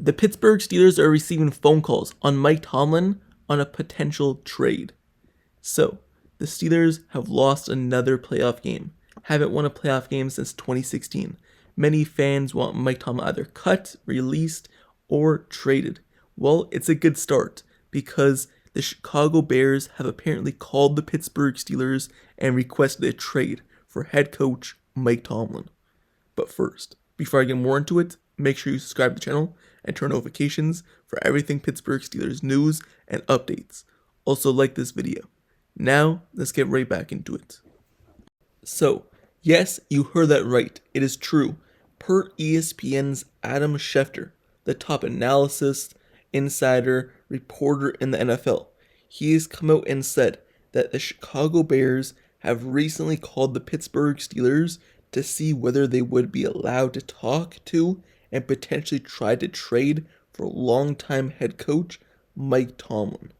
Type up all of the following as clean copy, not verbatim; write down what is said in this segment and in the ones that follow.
The Pittsburgh Steelers are receiving phone calls on Mike Tomlin on a potential trade. So, the Steelers have lost another playoff game. Haven't won a playoff game since 2016. Many fans want Mike Tomlin either cut, released, or traded. Well, it's a good start because the Chicago Bears have apparently called the Pittsburgh Steelers and requested a trade for head coach Mike Tomlin. But first, before I get more into it, make sure you subscribe to the channel and turn notifications for everything Pittsburgh Steelers news and updates. Also like this video. Now, let's get right back into it. So, yes, you heard that right. It is true. Per ESPN's Adam Schefter, the top analyst, insider, reporter in the NFL, he has come out and said that the Chicago Bears have recently called the Pittsburgh Steelers to see whether they would be allowed to talk to and potentially try to trade for longtime head coach Mike Tomlin.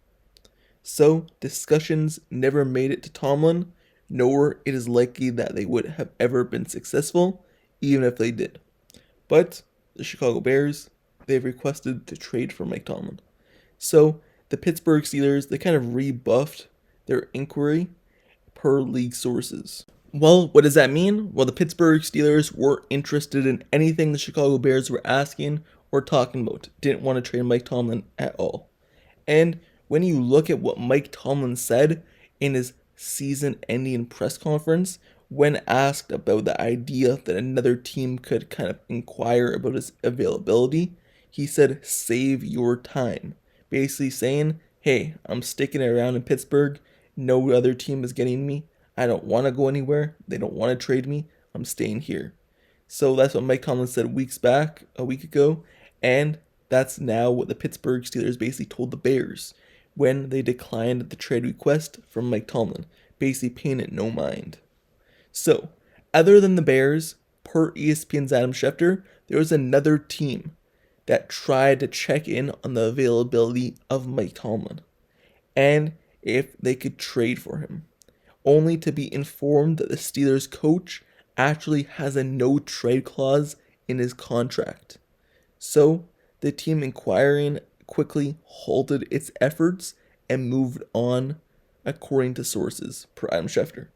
So, discussions never made it to Tomlin, nor it is likely that they would have ever been successful, even if they did. But the Chicago Bears, they've requested to trade for Mike Tomlin. So, the Pittsburgh Steelers, they kind of rebuffed their inquiry per league sources. Well, what does that mean? Well, the Pittsburgh Steelers weren't interested in anything the Chicago Bears were asking or talking about. Didn't want to trade Mike Tomlin at all. And when you look at what Mike Tomlin said in his season-ending press conference, when asked about the idea that another team could kind of inquire about his availability, he said, "Save your time." Basically saying, hey, I'm sticking around in Pittsburgh. No other team is getting me. I don't want to go anywhere. They don't want to trade me. I'm staying here. So that's what Mike Tomlin said a week ago. And that's now what the Pittsburgh Steelers basically told the Bears when they declined the trade request from Mike Tomlin, basically paying it no mind. So, other than the Bears, per ESPN's Adam Schefter, there was another team that tried to check in on the availability of Mike Tomlin and if they could trade for him, only to be informed that the Steelers coach actually has a no trade clause in his contract. So, the team inquiring quickly halted its efforts and moved on, according to sources per Adam Schefter.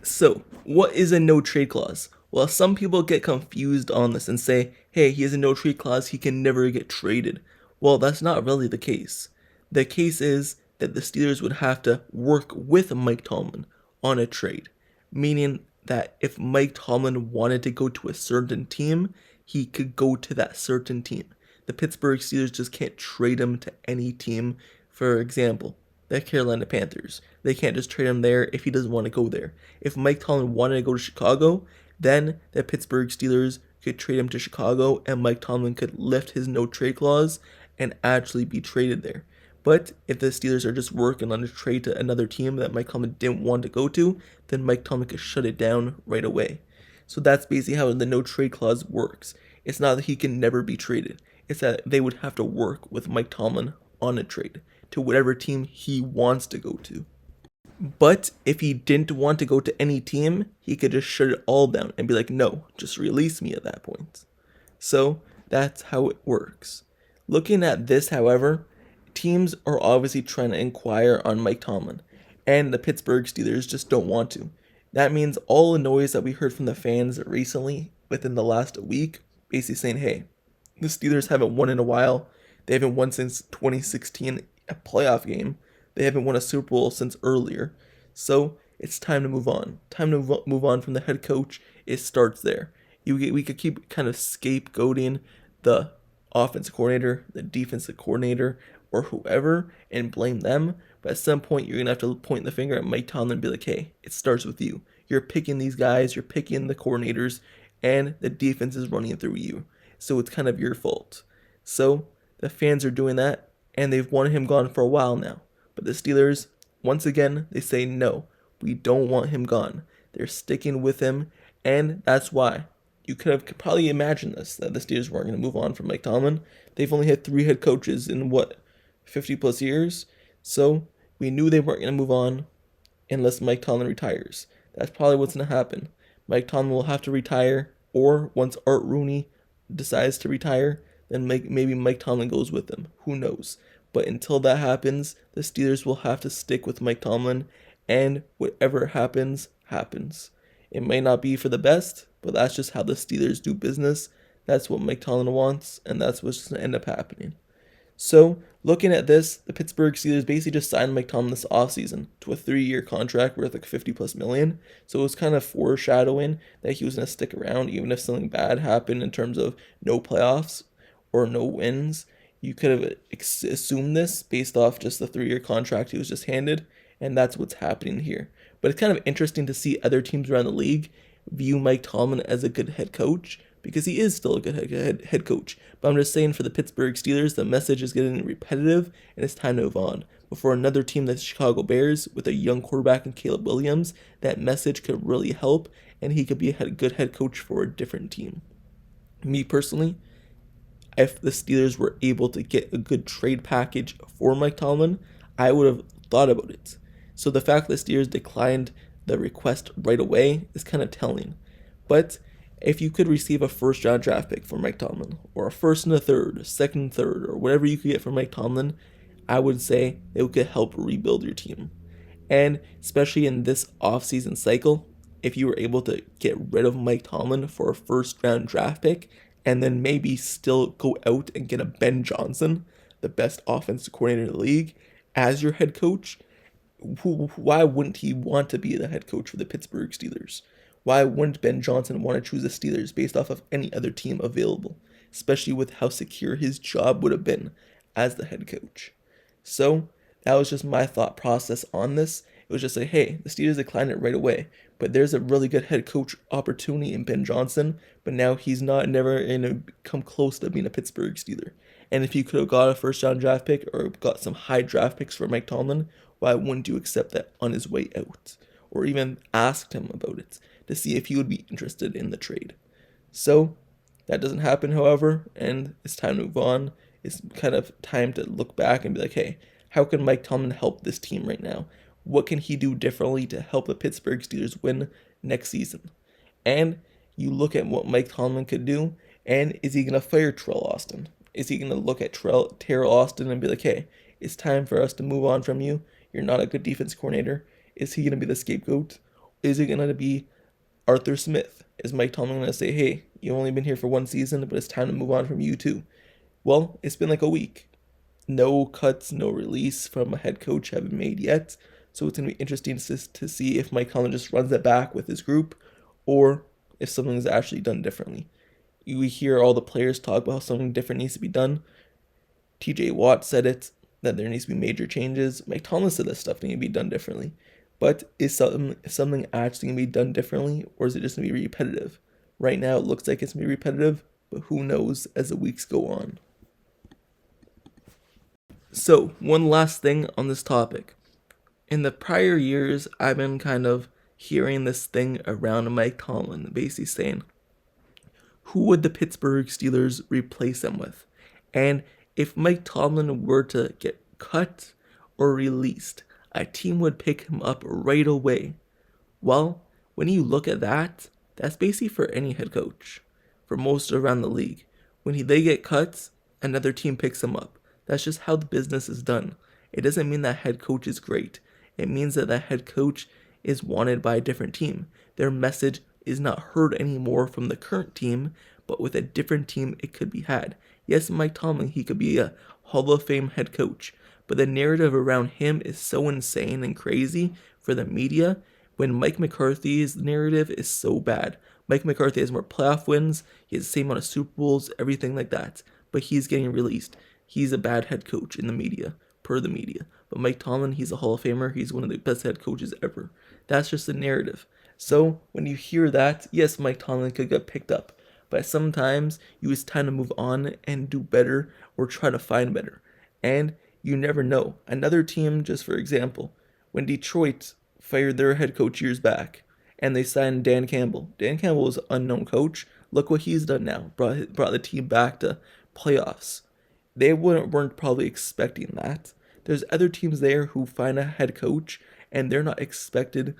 So, what is a no trade clause? Well, some people get confused on this and say, hey, he has a no trade clause, he can never get traded. Well, that's not really the case. The case is that the Steelers would have to work with Mike Tomlin on a trade, meaning that if Mike Tomlin wanted to go to a certain team, he could go to that certain team. The Pittsburgh Steelers just can't trade him to any team. For example, the Carolina Panthers. They can't just trade him there if he doesn't want to go there. If Mike Tomlin wanted to go to Chicago, then the Pittsburgh Steelers could trade him to Chicago and Mike Tomlin could lift his no trade clause and actually be traded there. But if the Steelers are just working on a trade to another team that Mike Tomlin didn't want to go to, then Mike Tomlin could shut it down right away. So that's basically how the no trade clause works. It's not that he can never be traded. It's that they would have to work with Mike Tomlin on a trade to whatever team he wants to go to. But if he didn't want to go to any team, he could just shut it all down and be like, no, just release me at that point. So that's how it works. Looking at this, however, teams are obviously trying to inquire on Mike Tomlin, and the Pittsburgh Steelers just don't want to. That means all the noise that we heard from the fans recently within the last week, basically saying, hey, the Steelers haven't won in a while. They haven't won since 2016, a playoff game. They haven't won a Super Bowl since earlier. So it's time to move on. Time to move on from the head coach. It starts there. We could keep kind of scapegoating the offensive coordinator, the defensive coordinator, or whoever and blame them. But at some point, you're going to have to point the finger at Mike Tomlin and be like, hey, it starts with you. You're picking these guys. You're picking the coordinators. And the defense is running through you. So it's kind of your fault. So the fans are doing that. And they've wanted him gone for a while now. But the Steelers, once again, they say no. We don't want him gone. They're sticking with him. And that's why. You could have probably imagined this, that the Steelers weren't going to move on from Mike Tomlin. They've only had 3 head coaches in, 50 plus years? So we knew they weren't going to move on unless Mike Tomlin retires. That's probably what's going to happen. Mike Tomlin will have to retire, or once Art Rooney decides to retire, then maybe Mike Tomlin goes with him. Who knows? But until that happens, the Steelers will have to stick with Mike Tomlin, and whatever happens, happens. It may not be for the best, but that's just how the Steelers do business. That's what Mike Tomlin wants, and that's what's going to end up happening. So, looking at this, the Pittsburgh Steelers basically just signed Mike Tomlin this offseason to a 3-year contract worth like 50 plus million. So it was kind of foreshadowing that he was going to stick around even if something bad happened in terms of no playoffs or no wins. You could have assumed this based off just the 3-year contract he was just handed, and that's what's happening here. But it's kind of interesting to see other teams around the league view Mike Tomlin as a good head coach, because he is still a good head coach. But I'm just saying, for the Pittsburgh Steelers, the message is getting repetitive, and it's time to move on. But for another team, the Chicago Bears, with a young quarterback in Caleb Williams, that message could really help, and he could be a good head coach for a different team. Me personally, if the Steelers were able to get a good trade package for Mike Tomlin, I would have thought about it. So the fact that the Steelers declined the request right away is kind of telling. But if you could receive a first-round draft pick for Mike Tomlin, or a first and a third, a second and third, or whatever you could get from Mike Tomlin, I would say it could help rebuild your team. And especially in this offseason cycle, if you were able to get rid of Mike Tomlin for a first-round draft pick, and then maybe still go out and get a Ben Johnson, the best offensive coordinator in the league, as your head coach, why wouldn't he want to be the head coach for the Pittsburgh Steelers? Why wouldn't Ben Johnson want to choose the Steelers based off of any other team available, especially with how secure his job would have been as the head coach? So that was just my thought process on this. It was just like, hey, the Steelers declined it right away, but there's a really good head coach opportunity in Ben Johnson, but now he's never going to come close to being a Pittsburgh Steeler. And if you could have got a first-round draft pick or got some high draft picks for Mike Tomlin, why wouldn't you accept that on his way out? Or even asked him about it to see if he would be interested in the trade. So that doesn't happen, however, and it's time to move on. It's kind of time to look back and be like, hey, how can Mike Tomlin help this team right now? What can he do differently to help the Pittsburgh Steelers win next season? And you look at what Mike Tomlin could do, and is he going to fire Terrell Austin? Is he going to look at Terrell Austin and be like, hey, it's time for us to move on from you. You're not a good defense coordinator. Is he going to be the scapegoat? Is it going to be Arthur Smith? Is Mike Tomlin going to say, hey, you've only been here for one season, but it's time to move on from you too? Well, it's been like a week. No cuts, no release from a head coach have been made yet. So it's going to be interesting to see if Mike Tomlin just runs it back with his group, or if something's actually done differently. We hear all the players talk about how something different needs to be done. TJ Watt said it, that there needs to be major changes. Mike Tomlin said that stuff needs to be done differently. But is something actually going to be done differently, or is it just going to be repetitive? Right now, it looks like it's going to be repetitive, but who knows as the weeks go on. So, one last thing on this topic. In the prior years, I've been kind of hearing this thing around Mike Tomlin, basically saying, who would the Pittsburgh Steelers replace him with? And if Mike Tomlin were to get cut or released, a team would pick him up right away. Well, when you look at that, that's basically for any head coach, for most around the league. When they get cut, another team picks them up. That's just how the business is done. It doesn't mean that head coach is great. It means that head coach is wanted by a different team. Their message is not heard anymore from the current team, but with a different team it could be had. Yes, Mike Tomlin, he could be a Hall of Fame head coach, but the narrative around him is so insane and crazy for the media, when Mike McCarthy's narrative is so bad. Mike McCarthy has more playoff wins, he has the same amount of Super Bowls, everything like that, but he's getting released. He's a bad head coach in the media, per the media. But Mike Tomlin, he's a Hall of Famer, he's one of the best head coaches ever. That's just the narrative. So when you hear that, yes, Mike Tomlin could get picked up, but sometimes it's time to move on and do better or try to find better. And you never know. Another team, just for example, when Detroit fired their head coach years back and they signed Dan Campbell. Dan Campbell was an unknown coach. Look what he's done now. Brought the team back to playoffs. They weren't probably expecting that. There's other teams there who find a head coach and they're not expected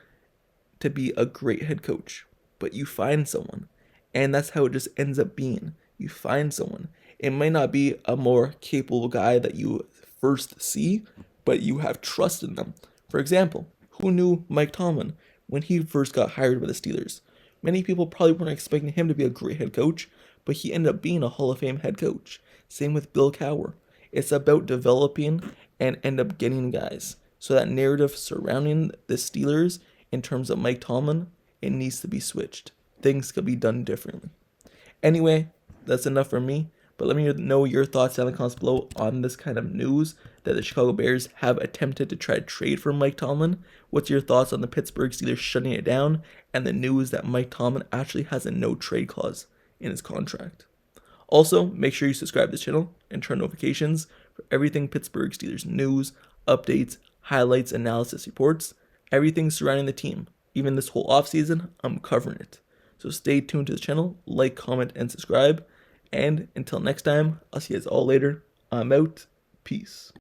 to be a great head coach, but you find someone, and that's how it just ends up being. You find someone, It might not be a more capable guy that you first see, but you have trust in them. For example, who knew Mike Tomlin when he first got hired by the Steelers? Many people probably weren't expecting him to be a great head coach, but he ended up being a Hall of Fame head coach. Same with Bill Cowher. It's about developing and end up getting guys. So that narrative surrounding the Steelers in terms of Mike Tomlin, it needs to be switched. Things could be done differently. Anyway, that's enough for me. But let me know your thoughts down in the comments below on this kind of news that the Chicago Bears have attempted to try to trade for Mike Tomlin. What's your thoughts on the Pittsburgh Steelers shutting it down and the news that Mike Tomlin actually has a no trade clause in his contract? Also, make sure you subscribe to the channel and turn notifications for everything Pittsburgh Steelers news, updates, highlights, analysis, reports, everything surrounding the team. Even this whole offseason, I'm covering it. So stay tuned to the channel, like, comment, and subscribe. And until next time, I'll see you guys all later. I'm out. Peace.